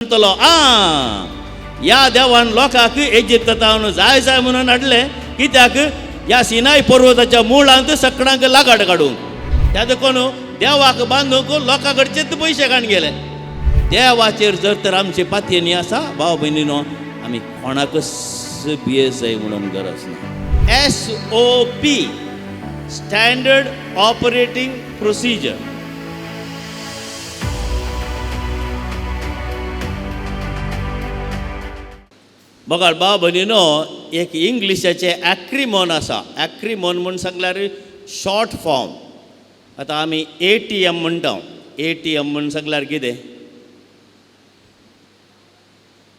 म्हणतलो या देवान लोकांक इजिप्तांत जाय जाय म्हणून हाडले कित्याक ह्या सिनाय पर्वताच्या मुळांत सगळ्यांक लागाड काडूंक त्या देखून देवाक बांदूंक लोकां कडचेच पयशे काण गेले. देवाचेर जर तर आमची पातयेनी आसा भाव भयणीनो आमी कोणाकच बियेसाय म्हणून गरज ना. SOP standard operating procedure. बघा भाव भयणीनो एक इंग्लिशाचे ॲक्रिमॉन आसा. ॲक्रिमॉन म्हणून सांगल्यार शॉर्ट फॉर्म. आतां आमी ATM म्हणटा. ATM म्हणून सांगल्यार कितें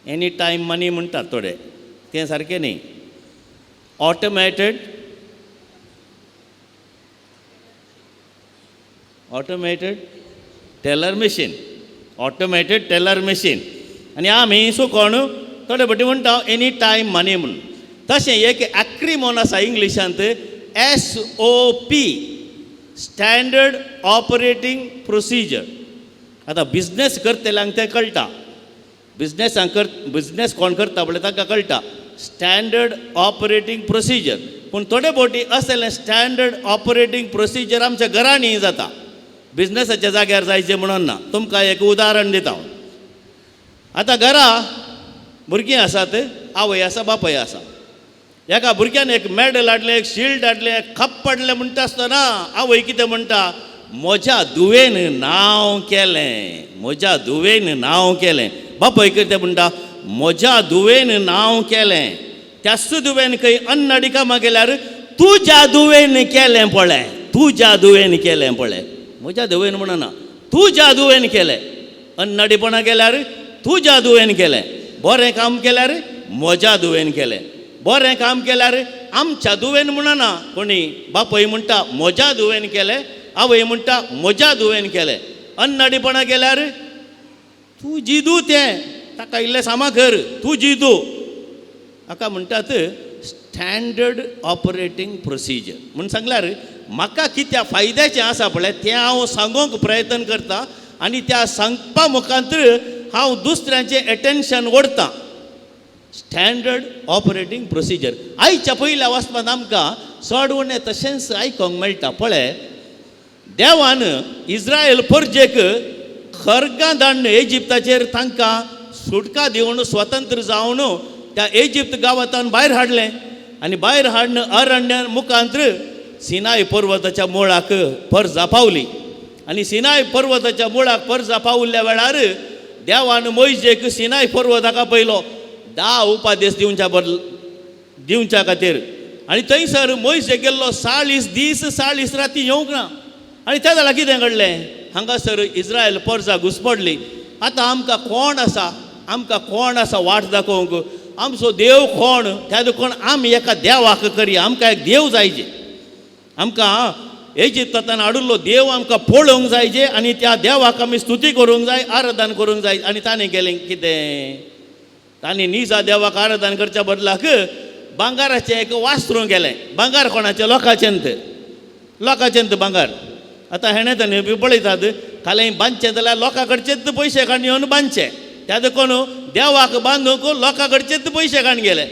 एनी टायम मनी म्हणटात थोडे तें सारकें न्ही. Automated teller machine. Automated teller machine. आनी आमी सुकोण थोडे फावटी म्हणटा एनी टायम मनी म्हणून. तशें एक ॲक्रिमॉन आसा इंग्लिशांत SOP स्टँडर्ड ऑपरेटिंग प्रोसिजर. आतां बिजनेस करतल्यांक तें कळटा. बिजनेस कोण करता पळय ताका कळटा स्टँडर्ड ऑपरेटिंग प्रोसिजर. पूण थोडे फावटी असलें स्टँडर्ड ऑपरेटिंग प्रोसिजर आमच्या घरांनी जाता. बिजनेसाच्या जाग्यार जायचें म्हणून ना. तुमकां एक उदाहरण दिता. आतां घरा भुरगीं आसात, आवय आसा बापूय आसा. एका भुरग्यान एक मॅडल हाडलें, एक शिल्ड हाडलें, एक खप पडलें म्हणटा आसतना आवय कितें म्हणटा म्हज्या धुवेन नांव केलें. म्हज्या धुवेन नांव केलें. बापूय कितें म्हणटा म्हज्या धुवेन नांव केलें. त्याच धुवेन खंय अन्नडिकामा गेल्यार तुज्या धुवेन केलें पळय. तुज्या धुवेन केलें पळय. म्हज्या धुवेन म्हणना तुज्या धुवेन केलें. अन्नडीपणा गेल्यार तुज्या धुवेन केलें. बरें काम केल्यार म्हज्या धुवेन केलें. बरें काम केल्यार आमच्या धुवेन म्हणना. कोणी बापूय म्हणटा म्हज्या धुवेन केलें. आवय म्हणटा म्हज्या धुवेन केलें. अन्नडीपणा गेल्यार तूं जिदू तें ताका इल्लें सामा कर तूं जिदू. हाका म्हणटात स्टँडर्ड ऑपरेटिंग प्रोसिजर. म्हूण सांगल्यार म्हाका कित्या फायद्याचें आसा पळय तें हांव सांगूंक प्रयत्न करतां आनी त्या सांगपा मुखांतर हांव दुसऱ्यांचें एटेन्शन ओडतां. स्टँडर्ड ऑपरेटिंग प्रोसिजर आयच्या पयल्या वचपान आमकां चड उणें तशेंच आयकोंक मेळटा. पळय देवान इस्रायल परजेक खरगां धाडून इजिप्ताचेर तांकां सुटका दिवन स्वतंत्र जावन त्या इजिप्त गांवांतल्यान भायर हाडलें. आनी भायर हाडून अरण्य मुखांतर सिनाय पर्वताच्या मुळाक परजा पावली. आनी सिनाय पर्वताच्या मुळाक परजा पावल्ल्या वेळार देवान मोइशेक सिनाय पर्वताका पयलो 10 उपादेश दिवच्या खातीर. आनी थंयसर मोइशे गेल्लो 40 दीस 40 राती येवंक ना. आनी त्या जाल्यार कितें घडलें हांगासर इस्रायल परजा घुसपडली. आतां आमकां कोण आसा वाट दाखोवंक. आमचो देव कोण त्या देखून आमी एका देवाक करया. आमकां एक देव जायचे. आमकां इजिप्तांतल्यान हाडुल्लो देव आमकां पळोवंक जायचे आनी त्या देवाक आमी स्तुती करूंक जाय, आराधन करूंक जाय. आनी ताणें केलें कितें ताणें निजा देवाक आराधन करच्या बदलाक भांगाराचें एक वास्त्रूं केलें. भांगार कोणाचें लोकांचेंत भांगार. आतां हेणें ताणें बी पळयतात खालें बांदचें जाल्यार लोकां कडचेच पयशे काडून येवन बांदचें. त्या देखून देवाक बांदूंक लोकां कडचेच पयशे काडून गेले.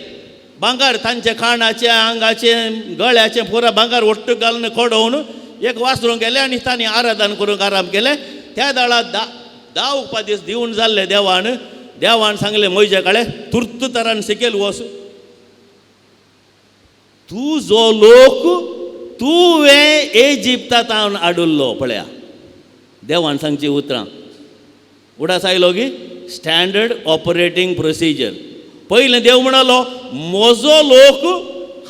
भांगार तांचे खाणाचें आंगाचें गळ्याचें पुरो भांगार ओट्ट घालून खोडोवन एक वासरूं गेलें आनी ताणें आराधन करूंक आराम केलें. त्या दाळा 10 उपादेश दिवन जाल्ले देवान सांगलें मोइशे कडेन तुर्त तरान सिकेल वच. तूं जो लोक तुवें इजिप्तांत हाडुल्लो पळया. देवान सांगची उतरां उडास आयलो की स्टँडर्ड ऑपरेटिंग प्रोसिजर. पयलें देव म्हणलो म्हजो लोक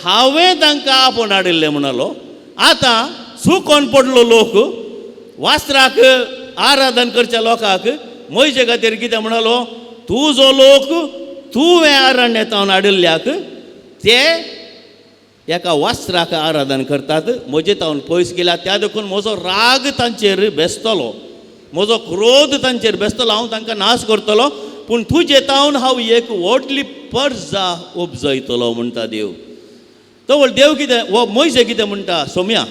हांवें तांकां आपूण हाडिल्लें म्हणलो. आतां चुकोन पडलो लोक वास्त्राक आराधन करच्या लोकांक मोइशे खातीर कितें म्हणलो तूं जो लोक तुवें अरण्यांत हाडिल्ल्याक ते एका वास्त्राक आराधन करतात. म्हजे तावन पयस गेल्या. त्या देखून म्हजो राग तांचेर बेसतलो. म्हजो क्रोध तांचेर बेसतलो. हांव तांकां नाश करतलो. पूण तुजे तावन हांव एक व्हडली परजा उपजयतलो म्हणटा देव. तो देव कितें वो मोइशे कितें म्हणटा सोम्या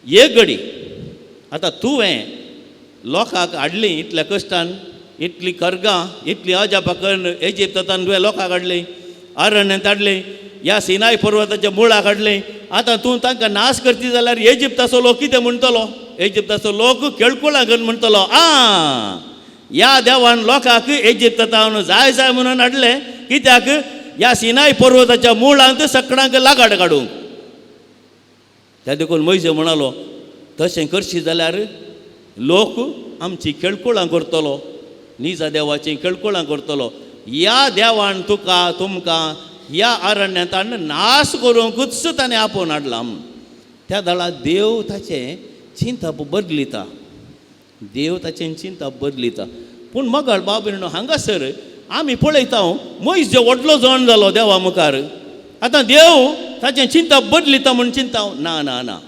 एक घडी आतां तुवें लोकांक हाडलीं इतल्या कश्टान इतली कर्गां इतली अजापां करून इजिप्तांत तुवें लोकांक हाडले, अरण्यांत हाडले, ह्या सिनाय पर्वताच्या मुळाक हाडले. आतां तूं तांकां नाश करती जाल्यार इजिप्ताचो लोक कितें म्हणटलो? इजिप्ताचो लोक केळकुळां घेवन म्हणटलो, ह्या देवान लोकांक इजिप्तांत जाय जाय म्हणून हाडले, कित्याक ह्या सिनाय पर्वताच्या मुळांत सगळ्यांक लागाड काडूंक. त्या देखून मोइशे म्हणालो, तशें करशी जाल्यार लोक आमची केळकुळां करतलो, निजा देवाची केळकुळां करतलो. ह्या देवान तुमकां ह्या अरण्यांत नाश करूंकूच ताणें आपोवन हाडला. त्या दळा देव ताचें चिंता बदलिता, देव ताचें चिंता बदलिता. पूण मगळ बाबीनो हांगासर आमी पळयता मोइशे व्हडलो जण जालो देवा मुखार. आतां देव ताचें चिंता बदलिता म्हूण चिंता ना ना ना,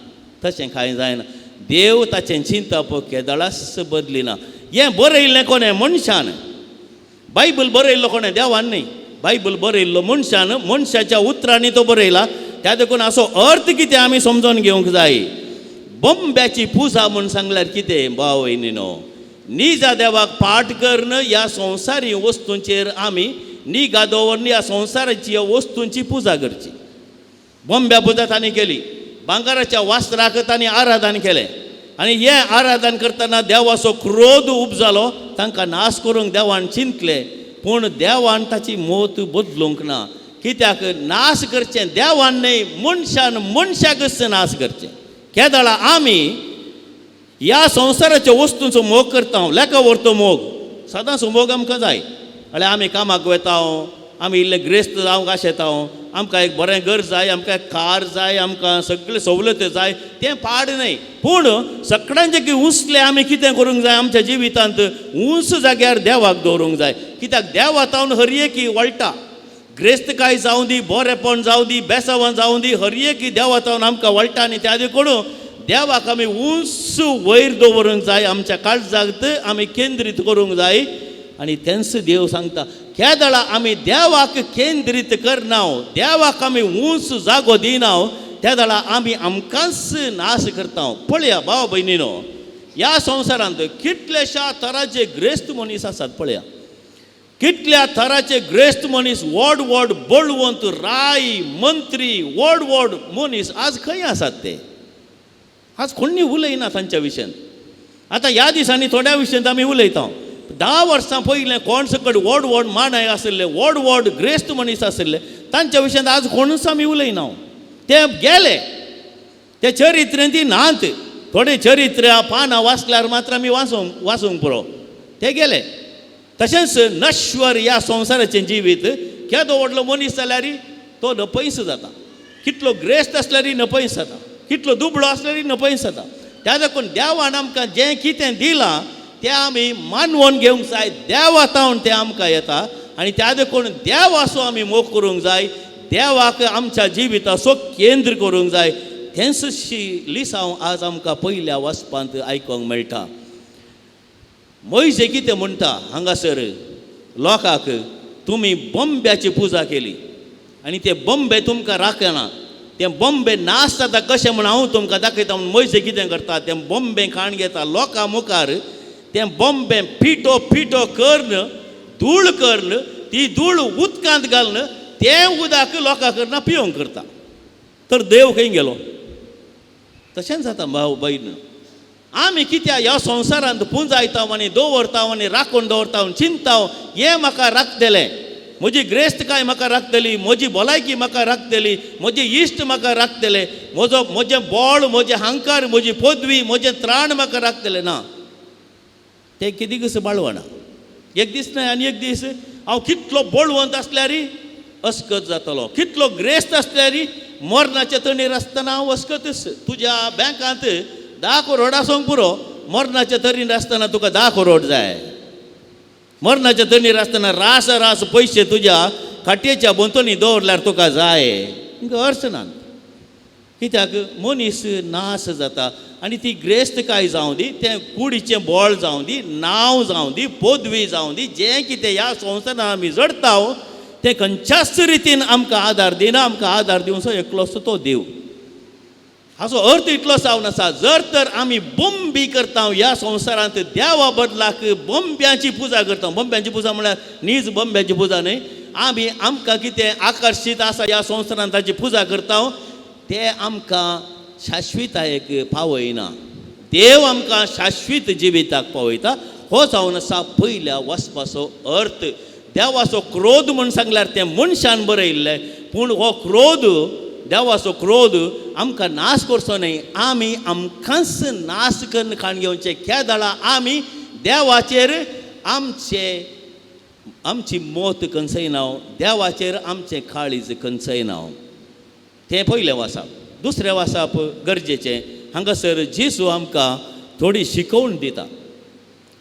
तशें कांय जायना. देव ताचें चिंता केदळास बदलिना. हें बरयल्लें कोणें? मनशान. बायबल बरयल्लो कोणें? देवान न्ही. बायबल बरयल्लो मनशान, मनशाच्या उतरांनी तो बरयला. त्या देखून असो अर्थ कितें आमी समजून घेवंक जाय. बंब्याची पुजा म्हूण सांगल्यार कितें भाव भयणीनो? निजा देवाक पाठ करून ह्या संवसारी वस्तूंचेर आमी निगा दवरून ह्या संवसाराची वस्तूंची पुजा करची. बंब्या पुजा तांणी केली, भांगराच्या वास्त्राक तांणी आराधन केलें, आनी हें आराधन करतना देवाचो क्रोध उपजालो, तांकां नाश करूंक देवान चिंतलें. पूण देवान ताची मोत बदलूंक ना. कित्याक नाश करचें देवान न्ही, मनशान मनशाकच नाश करचें. केदळा आमी ह्या संवसाराच्या वस्तूंचो मोग करता, लेका व्हरतो मोग. सदांच मोग आमकां जाय. म्हळ्यार आमी कामाक वता, आमी इल्ले ग्रेस्त जावंक आशेता, आमकां एक बरें घर जाय, आमकां एक कार जाय, आमकां सगळे सवलती जाय, तें पाड न्ही. पूण सगळ्यांचे की उंचले आमी कितें करूंक जाय आमच्या जिवितांत? उंच जाग्यार देवाक दवरूंक जाय. कित्याक देवातावन हर एक वळटा. ग्रेस्तकाय जावं दी, बरेपण जावं दी, बेसांवां जावं दी, हर एक देवातावन आमकां वळटा. आनी त्या देखून देवाक आमी उंच वयर दवरूंक जाय, आमच्या काळजांत आमी केंद्रीत करूंक जाय. आनी तेंच देव सांगता, केदळा आमी देवाक केंद्रीत करना, देवाक आमी उंच जागो दिना, त्या दळा आमी आमकांच नाश करता. पळया भाव भयणीनो, ह्या संवसारांत कितलेशा तरांचे ग्रेस्त मनीस आसात. पळया कितल्या तरांचे ग्रेस्त मनीस, व्हड व्हड बळवंत, राय, मंत्री, व्हड व्हड मनीस आज खंय आसात? ते आज कोणी उलयना तांच्या विशयान. आतां ह्या दिसांनी थोड्या विशयान आमी उलयता. 10 वर्सां पयलें कोण सकट व्हड व्हड मानाय आसले, व्हड व्हड ग्रेस्त मनीस आसले, तांच्या विशयान आज कोणूच आमी उलयना. ते गेले, ते चरित्रेंत ती नात. थोडे चरित्र पानां वाचल्यार मात्र आमी वाचूंक पुरो, ते गेले. तशेंच नश्वर ह्या संवसाराचें जिवीत. केदो व्हडलो मनीस जाल्यार तो नपयस जाता, कितलो ग्रेस्त आसल्यार नपयस जाता, कितलो दुबळो आसल्यार नपयस जाता. त्या देखून देवान आमकां जें कितें दिलां तें आमी मानवून घेवंक जाय. देवातावन तें आमकां येता, आनी त्या देखून देवाचो आमी मोग करूंक जाय. देवाक आमच्या जिविताचो केंद्र करूंक जाय. तेंच लिसांव आज आमकां पयल्या वचपांत आयकोंक मेळटा. मोइशे कितें म्हणटा हांगासर लोकांक, तुमी बंब्याची पुजा केली आनी ते बंबे तुमकां राखना. ते बंबे नाश जाता कशें म्हूण हांव तुमकां दाखयता. म्हूण मोइशे कितें करता, ते बंबे खाण घेता लोकां मुखार. तें बंबे पिठो पिठो करून, धूळ करून, ती धूळ उदकांत घालून तें उदक लोकां करना पिवंक करता. तर देव खंय गेलो? तशेंच जाता भाव भयण. आमी कित्या ह्या संवसारांत पुंजायता आनी दवरता आनी राखून दवरता, चिंता हें म्हाका राखतलें, म्हजी ग्रेस्तकाय म्हाका राखतली, म्हजी भलायकी म्हाका राखतली, म्हजे इश्ट म्हाका राखतले, म्हजें बळ, म्हजें हांकार, म्हजी पदवी, म्हजें त्राण म्हाका राखतलें. ना, तें कितें कस बाळवना. एक दीस न्हय आनी एक दीस हांव कितलो बळवंत आसल्यार अस्कत जातलो, कितलो ग्रेस्त आसल्यार मरणाच्या तणीर आसतना हांव अस्कतच. तुज्या बँकांत 10 करोड आसूंक पुरो, मरणाच्या तणीर आसतना तुका 10 करोड जाय. मरणाच्या तणीर आसतना रास पयशे तुज्या खाटयेच्या बोंतोनी दवरल्यार तुका जाय. अर्थ ना. कित्याक मनीस नाश जाता. आनी ती ग्रेस्त काय जावं दी, तें कुडीचें बळ जावं दी, नांव जावं दी, पदवी जावं दी, जें कितें ह्या संवसारांत आमी जडटा तें खंयच्याच रितीन आमकां आदार दिना. आमकां आदार दिवचो एकलोसो तो देव. हाचो अर्थ इतलोच जावन आसा, जर तर आमी बोंबी करता ह्या संवसारांत देवा बदलाक बोंब्यांची पुजा करता. बोंब्यांची पुजा म्हळ्यार नीज बोंब्यांची पुजा न्हय. आमी आमकां कितें आकर्शीत आसा ह्या संवसारांत ताची पुजा करता, ते आमकां शाश्वितायेक पावयना. देव आमकां शाश्वीत जिविताक पावयता. हो जावन आसा पयल्या वचपाचो अर्थ. देवाचो क्रोध म्हूण सांगल्यार तें मनशान बरयल्लें, पूण हो क्रोध, देवाचो क्रोध आमकां नाश करचो न्हय. आमी आमकांच नाश करून खाण घेवचें. केदाळा आमी देवाचेर आमची मोत खंचयनाव, देवाचेर आमचें काळीज खंचयनाव. तें पयलें वाचप. दुसरें वाचप गरजेचें. हांगासर जेजू आमकां थोडी शिकवण दिता.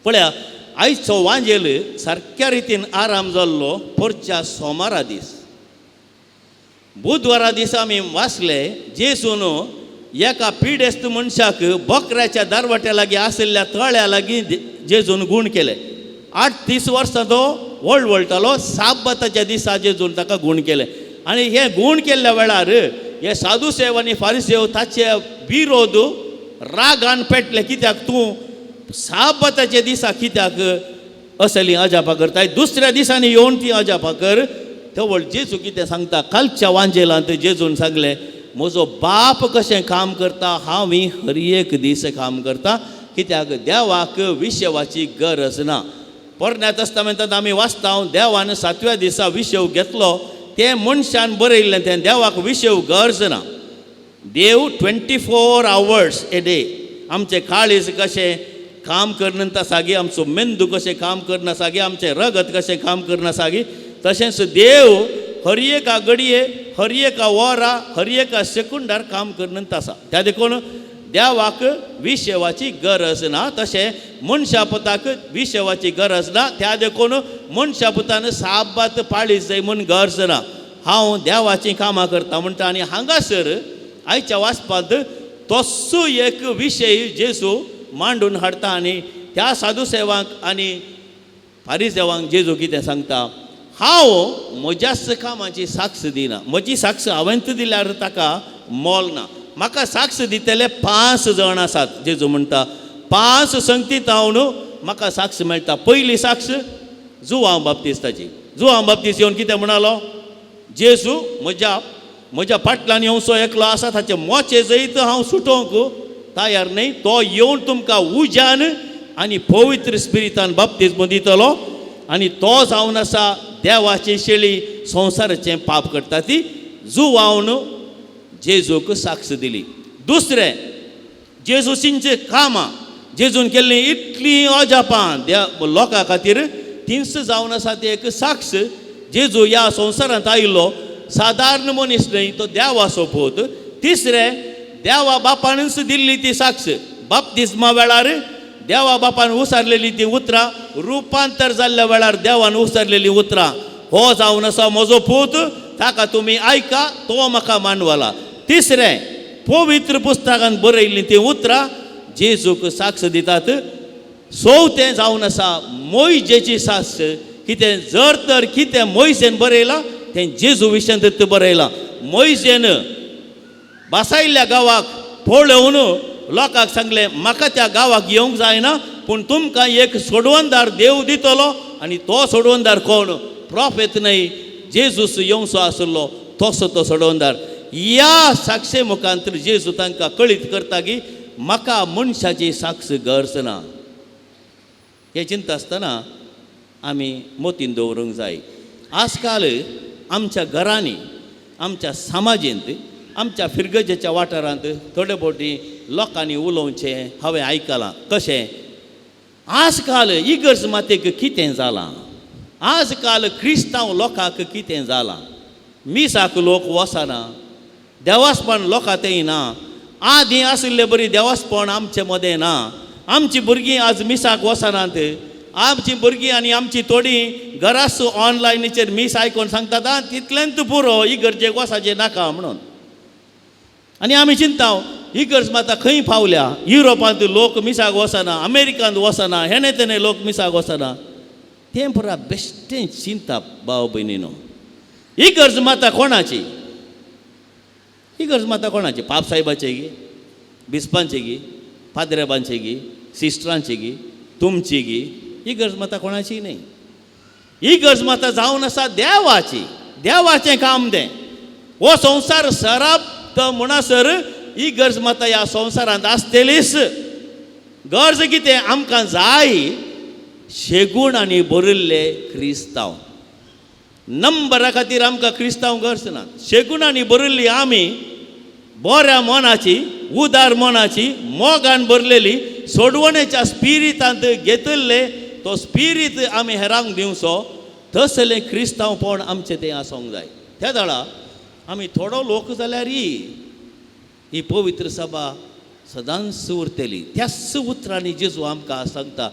पळया, आयचो वांजेल सारक्या रितीन आराम जाल्लो परच्या सोमारा दीस. बुधवारा दीस आमी वाचले, जेजून एका पिडेस्त मनशाक बकऱ्याच्या दारवाट्या लागीं आशिल्ल्या तळ्या लागीं जेजून गूण केले. 38 वर्सां तो वळवळटालो. साबताच्या दिसा जेजून ताका गूण केले. आनी हे गूण केल्ल्या वेळार हे साधुसेव आनी फारिसेव ताचे विरोध रागान पेटले. कित्याक तूं साबताच्या दिसा कित्याक असली अजापां करताय, दुसऱ्या दिसांनी येवन ती अजापां कर. तेवळ जेजू कितें सांगता, कालच्या वांजेलांत जेजून सांगलें, म्हजो बाप कशें काम करता हांव हर एक दीस काम करता. कित्याक देवाक विशेवाची गरज ना. पोरण्या तस्तामेंतांत आमी वाचता, देवान 7व्या दिसा विशेव घेतलो. तें मनशान बरयल्लें, तें देवाक विशेव गरज ना. देव 24 hours a day आमचें काळीज कशें काम करना सागी, आमचो मेंदू कशें काम करना सागी, आमचें रगत कशें काम करना सागी, तशेंच देव हर एका घडये, हर एका वरा, हर एका सेकुंडार काम करना आसा. त्या देखून देवाक विशेवाची गरज ना. तशें मनशा पुताक विशेवाची गरज ना. त्या देखून मनशा पुतान साबात पाळीच जाय म्हूण गरज ना. हांव देवाचीं कामां करता म्हणटा. आनी हांगासर आयच्या वाचपांत तस्सो एक विशय जेजू मांडून हाडटा. आनी त्या साधुसेवांक आनी फारिसेवांक जेजू कितें सांगता, हांव म्हज्याच कामाची साक्ष दिना. म्हजी साक्ष हांवेंच दिल्यार ताका मोल ना. म्हाका साक्ष दितले 5 जाण आसात. जेजू म्हणटा 5 संगतीत हांव न्हू म्हाका साक्ष मेळटा. पयली साक्ष जुआंव बाप्तिस्ताची. जुआंव बाप्तिस्त येवन कितें म्हणलो, जेजू म्हज्या फाटल्यान येवचो एकलो आसा, ताचे मोचे जैत हांव सुटोवंक तयार न्हय. तो येवन तुमकां उज्यान आनी पवित्र स्पिरितान बाप्तिस्म दितलो. आनी तो जावन आसा देवाची शेळी, संवसाराचें पाप करता ती. जुआंवन जेजूक साक्ष दिली. दुसरें, जेजूचींची कामां, जेजून केल्लीं इतलीं अजापां लोकां खातीर, तिंच जावन आसा ती एक साक्ष. जेजू ह्या संवसारांत आयिल्लो सादारण मनीस न्हय, तो देवाचो पूत. तिसरें, देवा बापानच दिल्ली ती साक्ष. बाप्तिस्मा वेळार देवा बापान उसारलेली ती उतरां, रुपांतर जाल्ल्या वेळार देवान उसारलेली उतरां. हो जावन आसा म्हजो पूत, ताका तुमी आयका, तो म्हाका मानवला. तिसरें, पवित्र पुस्तकांत बरयल्लीं ती उतरां जेजूक साक्ष दितात. चवथें जावन आसा मोइजेची साक्ष. कितें जर तर कितें मोइजेन बरयलां तें जेजू विशयांत बरयलां. मोइजेन बासायल्ल्या गांवाक पळोवन लोकांक सांगलें, म्हाका त्या गांवाक येवंक जायना, पूण तुमकां एक सोडवणदार देव दितलो. आनी तो सोडवणदार कोण? प्रॉफेत न्हय, जेजूस येवचो आसलो तसो तो सोडवणदार. ह्या साक्षे मुखांतर जेजू तांकां कळीत करता की म्हाका मनशाची साक्ष गरज ना. हें चिंता आसतना आमी मोतीन दवरूंक जाय. आजकाल आमच्या घरांनी, आमच्या समाजींत, आमच्या फिरगजेच्या वाठारांत थोडे फावटी लोकांनी उलोवचें हांवें आयकलां. कशें आजकाल इगर्ज मातेक कितें जालां, आजकाल क्रिस्तांव लोकांक कितें जालां. मिसाक लोक वचना, देवास्पण लोकांत येना. आदीं आशिल्लें बरी देवास्पण आमचे मदें ना. आमचीं भुरगीं आज मिसाक वचनात. आमचीं भुरगीं आनी आमचीं थोडीं घराच ऑनलायनीचेर मीस आयकोन सांगतात तितलेंत पुरो, इगर्जेक वचाचें नाका म्हणून. आनी आमी चिंता इगर्ज माता खंय पावल्या. युरोपांत लोक मिसाक वचना, अमेरिकांत वचना, हेणे तेणे लोक मिसाक वचना. तें पुरा बेश्टें चिंता भाव भयणीनो. इगर्ज माता कोणाची? इगर्ज माता कोणाची? पाप साहेबाची? बिस्पांची गी, पाद्रेबांची गी, सिस्टरांची गी, तुमची गी, ही गरज माता कोणाची नाही. ही गरज माता जावन आसा देवाची. देवाचें काम तें. हो संवसार सरप तो म्हणसर ही गरज माता ह्या संवसारांत आसतलीच. गरज कितें आमकां जाय शेगूण आनी बरिल्ले क्रिस्तांव. नंबरा खातीर आमकां क्रिस्तांव गरज ना. शेगूण आनी बरिल्ली आमी बऱ्या मनाची, उदार मनाची, मोगान भरलेली, सोडवणेच्या स्पिरितांत घेतिल्ले तो स्पिरीत आमी हेरांक दिवचो. तसलें क्रिस्तांवपण आमचें तें आसूंक जाय. त्या दाळा आमी थोडो लोक जाल्यार ही पवित्र सभा सदांच उरतली. त्याच उतरांनी जेजू आमकां सांगता,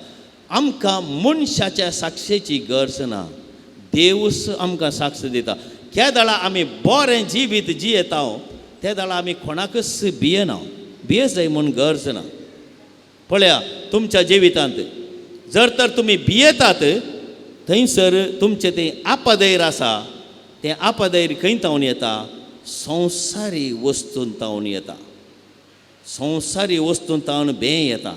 आमकां मनशाच्या साक्षेची गरज ना, देवूच आमकां साक्ष दिता. त्या दाळा आमी बरें जिवीत जियेता त्या दाळा आमी कोणाकच भियेना. भिये जाय म्हूण गरज ना. पळया तुमच्या जिवितांत जर तर तुमी भियेतात थंयसर तुमचें तें आपादैर आसा, तें आपादैर खंय तावन येता? संवसारी वस्तून तावन येता. संवसारी वस्तून तावन भें येता.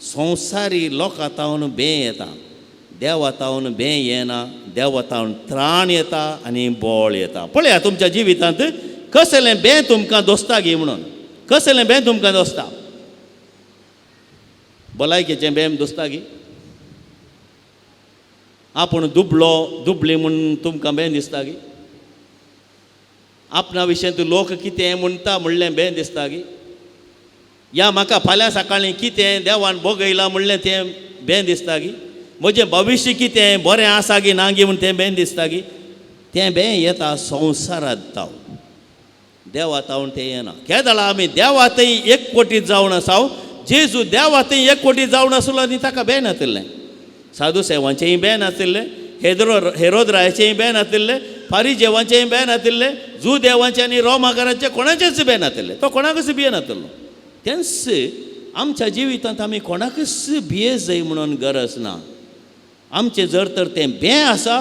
संवसारी लोकां तावन भें येता. देवा तावन भें येना. देवा तावन त्राण येता आनी बोळ येता. पळया तुमच्या जिवितांत कसलें भें तुमकां दोस्ता गी म्हणून. कसलें भें तुमकां दोस्ता? भलायकेचें भें दोस्ता गी. आपूण दुबळी म्हणून तुमकां भें दिसता गी. आपणा विशयी लोक कितें म्हणटा म्हणलें भें दिसता गी. या म्हाका फाल्यां सकाळीं कितें देवान भोगयलां म्हणलें तें भें दिसता गी. म्हजें भविश्य कितें बरें आसा गी ना गी म्हूण तें भें दिसता गी. तें भें येता संवसारांत तावन. देवा तावन तें येना. ह्या दाळा आमी देवातय एकवटीत जावन आसाव. जेजू देवातय एकवटीत जावन आसलो आनी ताका भें नातिल्लें. साधू सेवांचेंय भें नातिल्लें. हेरोद रायाचेंय भें नातिल्लें. फारिजेवांचेंय भें नातिल्लें. जू देवांचें आनी रोमाकारांचें कोणाचेंच भें नातिल्लें. तो कोणाकच भिये नातिल्लो. तेंच आमच्या जिवितांत आमी कोणाकच भिये जाय म्हणून गरज ना. आमचें जर तर तें भें आसा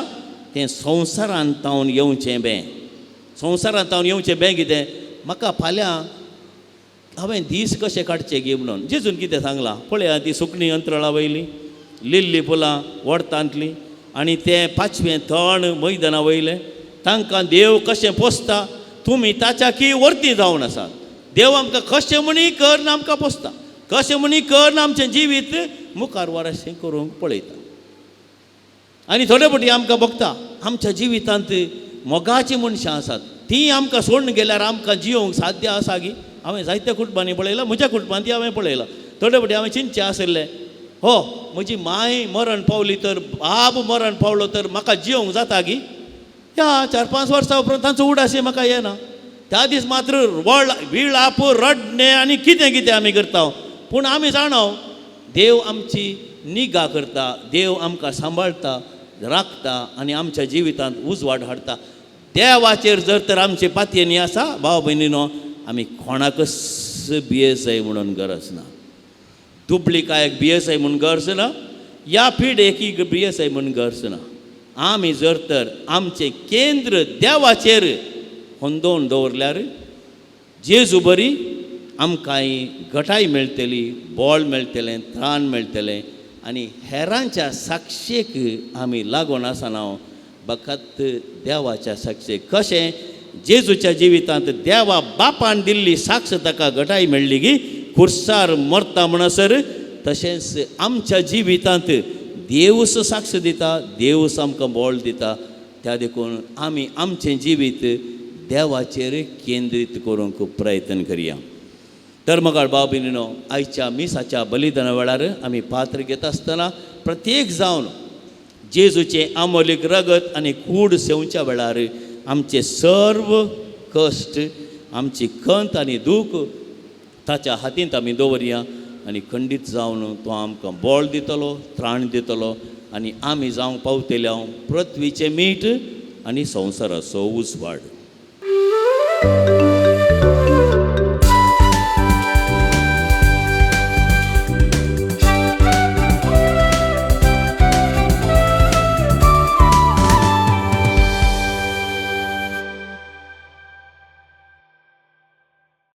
तें संवसारांत तावन येवचें भें. संवसारांत तावन येवचें भें कितें? म्हाका फाल्यां हांवें दीस कशें काडचे गे म्हणून. जेजून कितें सांगलां पळया, ती सुकणी अंतराळा वयली, लिल्ली फुलां वडतांतलीं आनी तें 5वें थंड मैदाना वयलें. तांकां देव कशें पोसता तुमी ताच्या की वर्ती जावन आसात. देव आमकां कशें म्हणी कर आमकां पोसता. कशें म्हणी कर आमचें जिवीत मुखार वरशें करूंक पळयता. आनी थोडे फावटी आमकां बघता आमच्या जिवितांत मोगाचीं मनशां आसात. तीं आमकां सोडून गेल्यार आमकां जियोंक साध्य आसा गी. हांवें जायत्या कुटुंबांनी पळयलां. म्हज्या कुटुंबांत हांवें पळयलां. थोडे फावटी हांवें चिंतचें आशिल्लें, हो म्हजी माय मरण पावली तर, बाब मरण पावलो तर म्हाका जियोंक जाता गी. ह्या 4-5 वर्सां उपरांत तांचो उडासी म्हाका येना. त्या दीस मात्र विळाप रडणें आनी कितें कितें आमी करता. पूण आमी जाणाव देव आमची निगा करता. देव आमकां सांबाळटा, राखता आनी आमच्या जिवितांत उजवाड हाडटा. देवाचेर जर तर आमचे पातयेनी आसा भाव भयणीनो, आमी कोणाकच भिये जाय म्हणून गरज ना. दुबळीकायक भिये जाय म्हणून गरज ना. ह्या पिडेक भिये जाय म्हणून गरज ना. आमी जर तर आमचें केंद्र देवाचेर होंदोवन दवरल्यार जेजू बरी आमकांय घटाय मेळटली, बळ मेळटलें, त्राण मेळटलें आनी हेरांच्या साक्षेक आमी लागून आसना फकत देवाच्या साक्षेक. कशें जेजूच्या जिवितांत देवा बापान दिल्ली साक्ष ताका घटाय मेळ्ळी गी खुर्सार मरता म्हणसर, तशेंच आमच्या जिवितांत देवूच साक्ष दिता. देवूच आमकां बळ दिता. त्या देखून आमी आमचें जिवीत देवाचेर केंद्रीत करूंक प्रयत्न करया. धर्मगाळ भाव भयणीनो, आयच्या मिसाच्या बलिदाना वेळार आमी पात्र घेता आसतना प्रत्येक जावन जेजूचें आमोलीक रगत आनी कूड सेवच्या वेळार आमचे सर्व कश्ट, आमची खंत आनी दूख ताच्या हातींत आमी दवरया आनी खंडीत जावन तो आमकां बळ दितलो, त्राण दितलो आनी आमी जावंक पावतल्या पृथ्वीचें मीठ आनी संवसाराचो उजवाड.